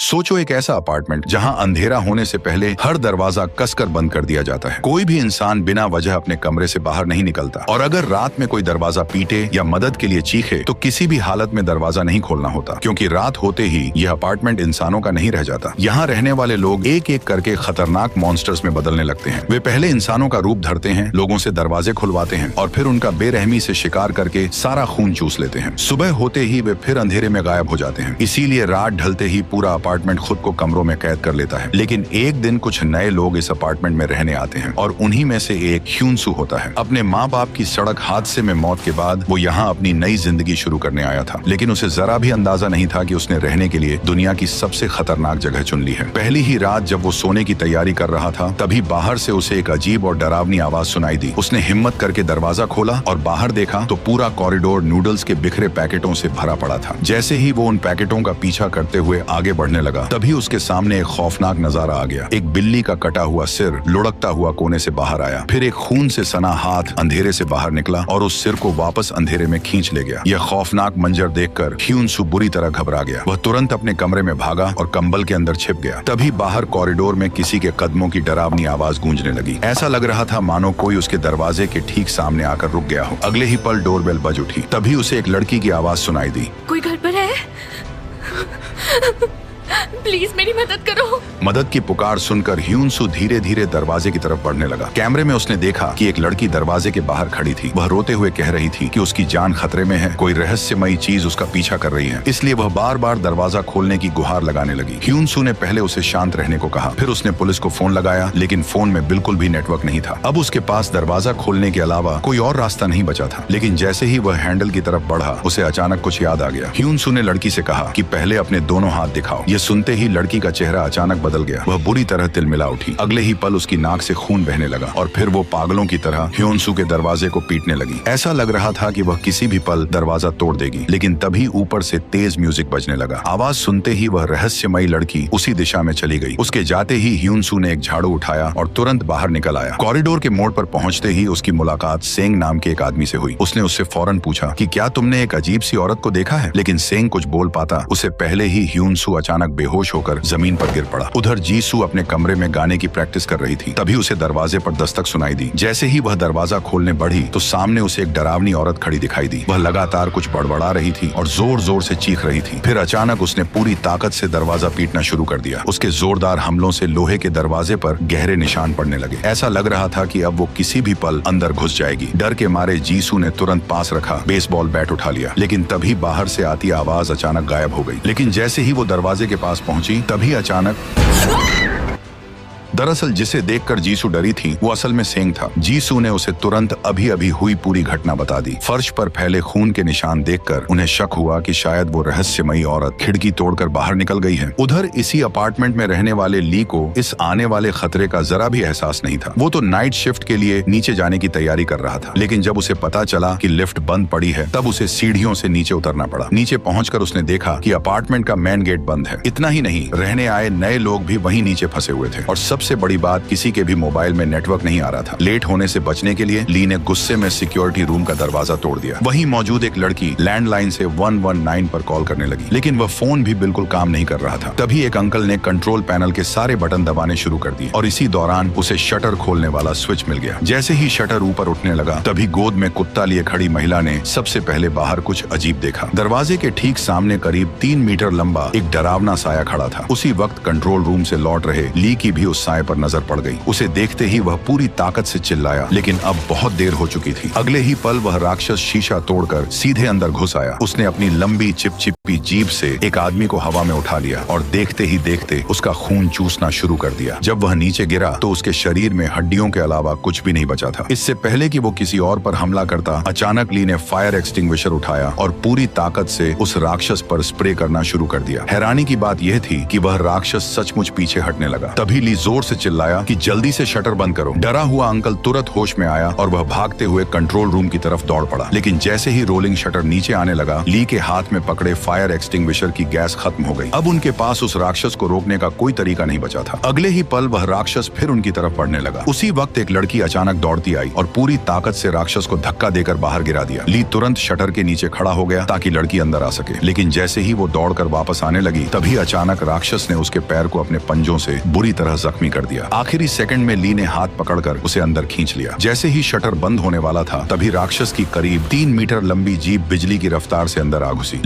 सोचो एक ऐसा अपार्टमेंट जहां अंधेरा होने से पहले हर दरवाजा कसकर बंद कर दिया जाता है। कोई भी इंसान बिना वजह अपने कमरे से बाहर नहीं निकलता, और अगर रात में कोई दरवाजा पीटे या मदद के लिए चीखे तो किसी भी हालत में दरवाजा नहीं खोलना होता, क्योंकि रात होते ही यह अपार्टमेंट इंसानों का नहीं रह जाता। यहाँ रहने वाले लोग एक एक करके खतरनाक मॉन्स्टर्स में बदलने लगते हैं। वे पहले इंसानों का रूप धरते हैं, लोगों से दरवाजे खुलवाते हैं और फिर उनका बेरहमी से शिकार करके सारा खून चूस लेते हैं। सुबह होते ही वे फिर अंधेरे में गायब हो जाते हैं। इसीलिए रात ढलते ही पूरा अपार्टमेंट खुद को कमरों में कैद कर लेता है। लेकिन एक दिन कुछ नए लोग इस अपार्टमेंट में रहने आते हैं और उन्हीं में से एक ह्यूनसू होता है। अपने माँ बाप की सड़क हादसे में मौत के बाद वो यहाँ अपनी नई जिंदगी शुरू करने आया था, लेकिन उसे जरा भी अंदाजा नहीं था कि उसने रहने के लिए दुनिया की सबसे खतरनाक जगह चुन ली है। पहली ही रात जब वो सोने की तैयारी कर रहा था, तभी बाहर से उसे एक अजीब और डरावनी आवाज सुनाई दी। उसने हिम्मत करके दरवाजा खोला और बाहर देखा तो पूरा कॉरिडोर नूडल्स के बिखरे पैकेटों से भरा पड़ा था। जैसे ही वो उन पैकेटों का पीछा करते हुए आगे बढ़ने लगा, तभी उसके सामने एक खौफनाक नजारा आ गया। एक बिल्ली का कटा हुआ सिर लुढ़कता हुआ कोने से बाहर आया, फिर एक खून से सना हाथ अंधेरे से बाहर निकला और उस सिर को वापस अंधेरे में खींच ले गया। यह खौफनाक मंजर देखकर ह्यूनसू बुरी तरह घबरा गया। वह तुरंत अपने कमरे में भागा और कंबल के अंदर छिप गया। तभी बाहर कॉरिडोर में किसी के कदमों की डरावनी आवाज गूंजने लगी। ऐसा लग रहा था मानो कोई उसके दरवाजे के ठीक सामने आकर रुक गया हो। अगले ही पल डोरबेल बज उठी। तभी उसे एक लड़की की आवाज सुनाई दी। कोई घर पर है? प्लीज मेरी मदद करो। मदद की पुकार सुनकर ह्यूनसू धीरे धीरे दरवाजे की तरफ बढ़ने लगा। कैमरे में उसने देखा कि एक लड़की दरवाजे के बाहर खड़ी थी। वह रोते हुए कह रही थी कि उसकी जान खतरे में है, कोई रहस्यमयी चीज उसका पीछा कर रही है। इसलिए वह बार बार दरवाजा खोलने की गुहार लगाने लगी। ह्यूनसू ने पहले उसे शांत रहने को कहा, फिर उसने पुलिस को फोन लगाया, लेकिन फोन में बिल्कुल भी नेटवर्क नहीं था। अब उसके पास दरवाजा खोलने के अलावा कोई और रास्ता नहीं बचा था। लेकिन जैसे ही वह हैंडल की तरफ बढ़ा, उसे अचानक कुछ याद आ गया। ह्यूनसू ने लड़की से कहा कि पहले अपने दोनों हाथ दिखाओ। ये सुनते ही लड़की का चेहरा अचानक बदल गया। वह बुरी तरह तिलमिला उठी। अगले ही पल उसकी नाक से खून बहने लगा और फिर वो पागलों की तरह ह्यूनसू के दरवाजे को पीटने लगी। ऐसा लग रहा था कि वह किसी भी पल दरवाजा तोड़ देगी। लेकिन तभी ऊपर से तेज म्यूजिक बजने लगा। आवाज सुनते ही वह रहस्यमयी लड़की उसी दिशा में चली गई। उसके जाते ही ह्यूनसू ने एक झाड़ू उठाया और तुरंत बाहर निकल आया। कॉरिडोर के मोड़ पर पहुंचते ही उसकी मुलाकात सेंग नाम के एक आदमी से हुई। उसने उससे फौरन पूछा कि क्या तुमने एक अजीब सी औरत को देखा है? लेकिन सेंग कुछ बोल पाता उससे पहले ही ह्यूनसू अचानक बेहोश होकर जमीन पर गिर पड़ा। उधर जीसू अपने कमरे में गाने की प्रैक्टिस कर रही थी। तभी उसे दरवाजे पर दस्तक सुनाई दी। जैसे ही वह दरवाजा खोलने बढ़ी तो सामने उसे एक डरावनी औरत खड़ी दिखाई दी। वह लगातार कुछ बड़बड़ा रही थी और जोर जोर से चीख रही थी। फिर अचानक उसने पूरी ताकत से दरवाजा पीटना शुरू कर दिया। उसके जोरदार हमलों से लोहे के दरवाजे पर गहरे निशान पड़ने लगे। ऐसा लग रहा था कि अब वो किसी भी पल अंदर घुस जाएगी। डर के मारे जीसू ने तुरंत पास रखा बेसबॉल बैट उठा लिया। लेकिन तभी बाहर से आती आवाज अचानक गायब हो गई। लेकिन जैसे ही वो दरवाजे के पास पहुंची, तभी अचानक दरअसल जिसे देखकर जीसू डरी थी वो असल में सेंग था। जीसू ने उसे तुरंत अभी अभी हुई पूरी घटना बता दी। फर्श पर फैले खून के निशान देखकर उन्हें शक हुआ कि शायद वो रहस्यमयी औरत खिड़की तोड़कर बाहर निकल गई है। उधर इसी अपार्टमेंट में रहने वाले ली को इस आने वाले खतरे का जरा भी एहसास नहीं था। वो तो नाइट शिफ्ट के लिए नीचे जाने की तैयारी कर रहा था। लेकिन जब उसे पता चला कि लिफ्ट बंद पड़ी है, तब उसे सीढ़ियों से नीचे उतरना पड़ा। नीचे पहुंचकर उसने देखा कि अपार्टमेंट का मेन गेट बंद है। इतना ही नहीं, रहने आए नए लोग भी वहीं नीचे फंसे हुए थे और सबसे बड़ी बात, किसी के भी मोबाइल में नेटवर्क नहीं आ रहा था। लेट होने से बचने के लिए ली ने गुस्से में सिक्योरिटी रूम का दरवाजा तोड़ दिया। वहीं मौजूद एक लड़की लैंडलाइन से 119 पर कॉल करने लगी, लेकिन वह फोन भी बिल्कुल काम नहीं कर रहा था। तभी एक अंकल ने कंट्रोल पैनल के सारे बटन दबाने शुरू कर दिए और इसी दौरान उसे शटर खोलने वाला स्विच मिल गया। जैसे ही शटर ऊपर उठने लगा, तभी गोद में कुत्ता लिए खड़ी महिला ने सबसे पहले बाहर कुछ अजीब देखा। दरवाजे के ठीक सामने करीब 3 मीटर लंबा एक डरावना साया खड़ा था। उसी वक्त कंट्रोल रूम से लौट रहे ली की भी उस साये पर नजर पड़ गई। उसे देखते ही वह पूरी ताकत से चिल्लाया, लेकिन अब बहुत देर हो चुकी थी। अगले ही पल वह राक्षस शीशा तोड़कर सीधे अंदर घुस आया। उसने अपनी लंबी चिपचिपी जीभ से एक आदमी को हवा में उठा लिया और देखते ही देखते उसका खून चूसना शुरू कर दिया। जब वह नीचे गिरा तो उसके शरीर में हड्डियों के अलावा कुछ भी नहीं बचा था। इससे पहले कि वो किसी और पर हमला करता, अचानक ली ने फायर एक्सटिंग्विशर उठाया और पूरी ताकत से उस राक्षस पर स्प्रे करना शुरू कर दिया। हैरानी की बात यह थी कि वह राक्षस सचमुच पीछे हटने लगा। तभी ली जोर से चिल्लाया कि जल्दी से शटर बंद करो। डरा हुआ अंकल तुरंत होश में आया और वह भागते हुए कंट्रोल रूम की तरफ दौड़ पड़ा। लेकिन जैसे ही रोलिंग शटर नीचे आने लगा, ली के हाथ में पकड़े फायर फायर एक्सटिंग्विशर की गैस खत्म हो गई। अब उनके पास उस राक्षस को रोकने का कोई तरीका नहीं बचा था। अगले ही पल वह राक्षस फिर उनकी तरफ बढ़ने लगा। उसी वक्त एक लड़की अचानक दौड़ती आई और पूरी ताकत से राक्षस को धक्का देकर बाहर गिरा दिया। ली तुरंत शटर के नीचे खड़ा हो गया ताकि लड़की अंदर आ सके, लेकिन जैसे ही वो दौड़कर वापस आने लगी तभी अचानक राक्षस ने उसके पैर को अपने पंजों से बुरी तरह जख्मी कर दिया। आखिरी सेकंड में ली ने हाथ पकड़कर उसे अंदर खींच लिया। जैसे ही शटर बंद होने वाला था तभी राक्षस की करीब 3 मीटर लंबी जीप बिजली की रफ्तार से अंदर आ घुसी।